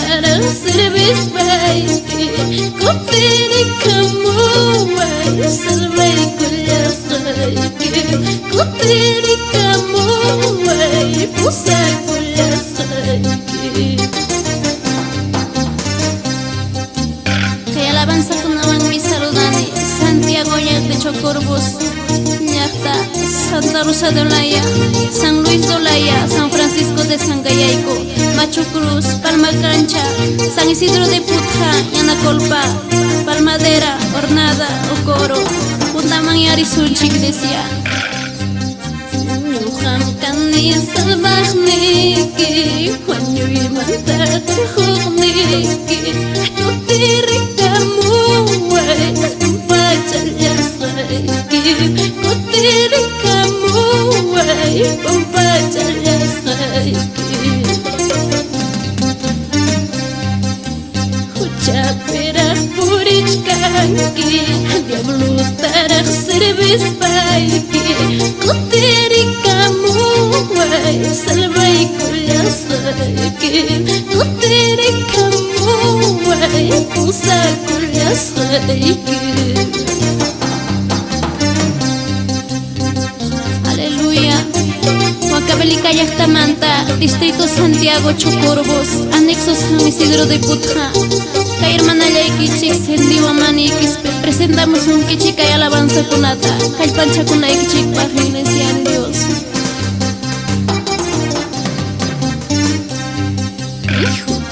para servir baiki Kutiri kamu wai salvai kulias baiki Kutiri kamu wai pusa kulias baiki. Kay alabanza kunawan mi saludani Santiago de Chocorbos Ñacta Santa Rosa de Olaya San Luis de Olaya San Francisco de Sangayaico Machu Cruz Palma Cancha San Isidro de Putja Yanacolpa Palmadera Hornada Ocoro Puntaman y Arisulchi Iglesia Nuham Kani Salvagniki Juanyo y Mantar Jugniki Kutiri kamu wai Pachalyas baiki Kutiri kamu wai Pachalyas baiki Huchapirak purichkanki Diablo tarak servis baiki Kutiri kamu wai Salvai kulias baiki Kutiri kamu wai Pusa kulias baiki. Aleluya. Huancavelica Yactamanta, Distrito Santiago Chocorbos, Anexo San Isidro de Putja. Kay hermana Yaikichik, Sendiwa Manikis, presentamos un kichika y alabanza kunata. Kay pancha kunaikichik para la iglesia de Dios.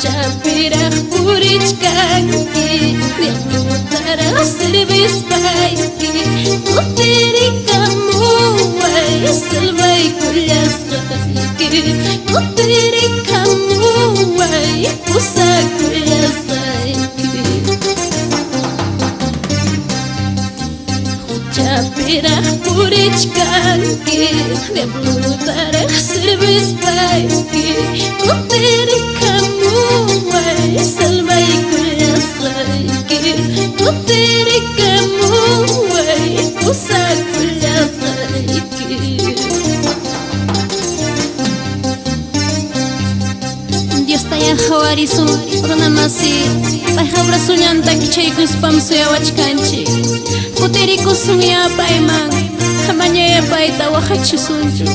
Chapirak purichkanki Diablo tarak servis baiki Kutiri kamu wai salvai kulias baiki Kutiri kamu wai pusa kulias baiki Chapirak purichkanki Diablo tarak servis baiki Kutiri kamu wai salvai kulias baiki Kutiri kamu wai pusa kulias baiki. Dios taya hawarisun runamasi Paihabra sunyanta kichaykus pamsuya wachkanchi Kutiri kusunya paiman Hamanya ya paita wahachisunchu